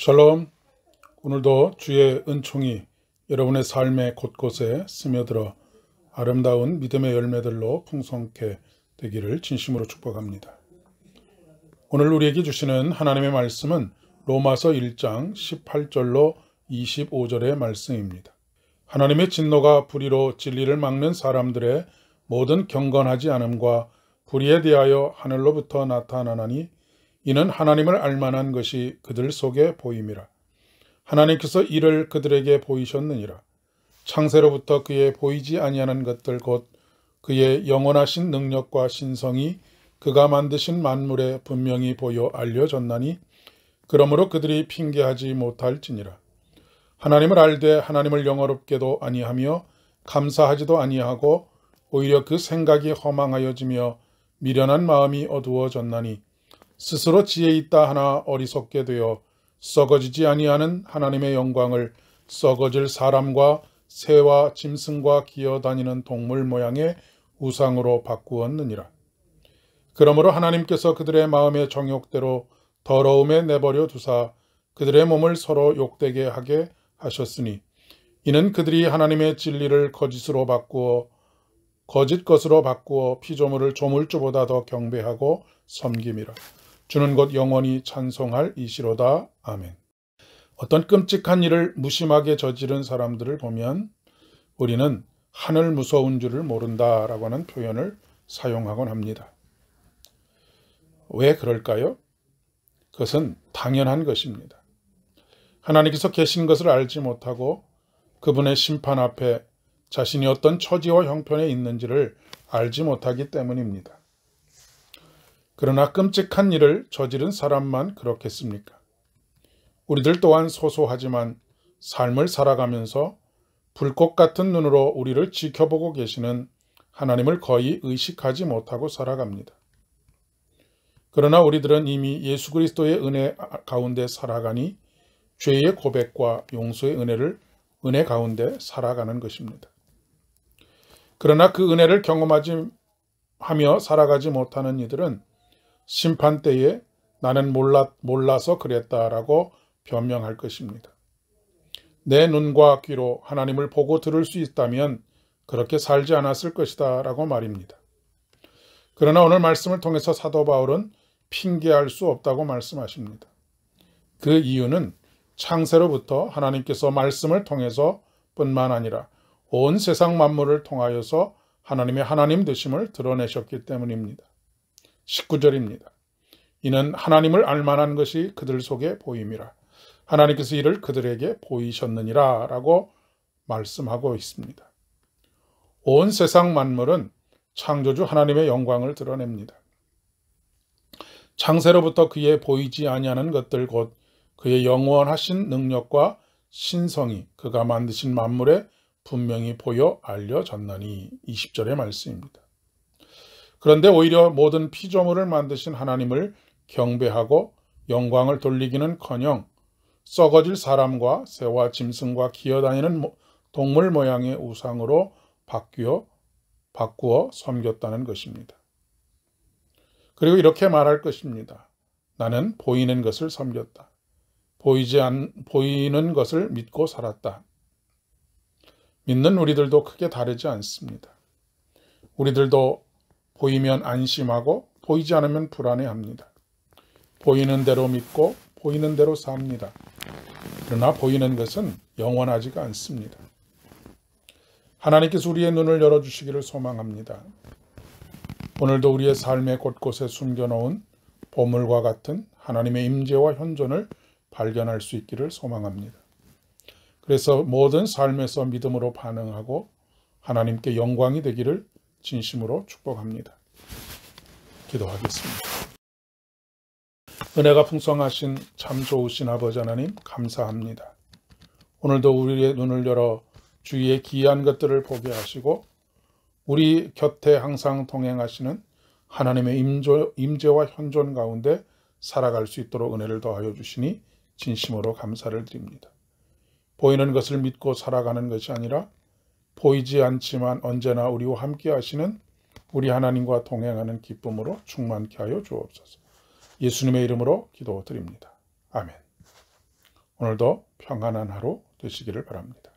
샬롬. 오늘도 주의 은총이 여러분의 삶의 곳곳에 스며들어 아름다운 믿음의 열매들로 풍성케 되기를 진심으로 축복합니다. 오늘 우리에게 주시는 하나님의 말씀은 로마서 1장 18절로 25절의 말씀입니다. 하나님의 진노가 불의로 진리를 막는 사람들의 모든 경건하지 않음과 불의에 대하여 하늘로부터 나타나나니 이는 하나님을 알만한 것이 그들 속에 보임이라. 하나님께서 이를 그들에게 보이셨느니라. 창세로부터 그의 보이지 아니하는 것들 곧 그의 영원하신 능력과 신성이 그가 만드신 만물에 분명히 보여 알려졌나니 그러므로 그들이 핑계하지 못할지니라. 하나님을 알되 하나님을 영어롭게도 아니하며 감사하지도 아니하고 오히려 그 생각이 허망하여지며 미련한 마음이 어두워졌나니 스스로 지혜 있다 하나 어리석게 되어 썩어지지 아니하는 하나님의 영광을 썩어질 사람과 새와 짐승과 기어다니는 동물 모양의 우상으로 바꾸었느니라. 그러므로 하나님께서 그들의 마음의 정욕대로 더러움에 내버려 두사 그들의 몸을 서로 욕되게 하게 하셨으니 이는 그들이 하나님의 진리를 거짓 것으로 바꾸어 피조물을 조물주보다 더 경배하고 섬김이라. 주는 곧 영원히 찬송할 이시로다. 아멘. 어떤 끔찍한 일을 무심하게 저지른 사람들을 보면 우리는 하늘 무서운 줄을 모른다라고 하는 표현을 사용하곤 합니다. 왜 그럴까요? 그것은 당연한 것입니다. 하나님께서 계신 것을 알지 못하고 그분의 심판 앞에 자신이 어떤 처지와 형편에 있는지를 알지 못하기 때문입니다. 그러나 끔찍한 일을 저지른 사람만 그렇겠습니까? 우리들 또한 소소하지만 삶을 살아가면서 불꽃 같은 눈으로 우리를 지켜보고 계시는 하나님을 거의 의식하지 못하고 살아갑니다. 그러나 우리들은 이미 예수 그리스도의 은혜 가운데 살아가니 죄의 고백과 용서의 은혜 가운데 살아가는 것입니다. 그러나 그 은혜를 경험하며 살아가지 못하는 이들은 심판 때에 나는 몰라서 그랬다라고 변명할 것입니다. 내 눈과 귀로 하나님을 보고 들을 수 있다면 그렇게 살지 않았을 것이다 라고 말입니다. 그러나 오늘 말씀을 통해서 사도 바울은 핑계할 수 없다고 말씀하십니다. 그 이유는 창세로부터 하나님께서 말씀을 통해서 뿐만 아니라 온 세상 만물을 통하여서 하나님의 하나님 되심을 드러내셨기 때문입니다. 19절입니다. 이는 하나님을 알만한 것이 그들 속에 보임이라. 하나님께서 이를 그들에게 보이셨느니라 라고 말씀하고 있습니다. 온 세상 만물은 창조주 하나님의 영광을 드러냅니다. 창세로부터 그의 보이지 아니하는 것들 곧 그의 영원하신 능력과 신성이 그가 만드신 만물에 분명히 보여 알려졌나니 20절의 말씀입니다. 그런데 오히려 모든 피조물을 만드신 하나님을 경배하고 영광을 돌리기는커녕 썩어질 사람과 새와 짐승과 기어다니는 동물 모양의 우상으로 바꾸어 섬겼다는 것입니다. 그리고 이렇게 말할 것입니다. 나는 보이는 것을 섬겼다. 보이는 것을 믿고 살았다. 믿는 우리들도 크게 다르지 않습니다. 우리들도 보이면 안심하고 보이지 않으면 불안해합니다. 보이는 대로 믿고 보이는 대로 삽니다. 그러나 보이는 것은 영원하지가 않습니다. 하나님께서 우리의 눈을 열어주시기를 소망합니다. 오늘도 우리의 삶의 곳곳에 숨겨놓은 보물과 같은 하나님의 임재와 현존을 발견할 수 있기를 소망합니다. 그래서 모든 삶에서 믿음으로 반응하고 하나님께 영광이 되기를 진심으로 축복합니다. 기도하겠습니다. 은혜가 풍성하신 참 좋으신 아버지 하나님 감사합니다. 오늘도 우리의 눈을 열어 주위의 기이한 것들을 보게 하시고 우리 곁에 항상 동행하시는 하나님의 임재와 현존 가운데 살아갈 수 있도록 은혜를 더하여 주시니 진심으로 감사를 드립니다. 보이는 것을 믿고 살아가는 것이 아니라 보이지 않지만 언제나 우리와 함께 하시는 우리 하나님과 동행하는 기쁨으로 충만케 하여 주옵소서. 예수님의 이름으로 기도드립니다. 아멘. 오늘도 평안한 하루 되시기를 바랍니다.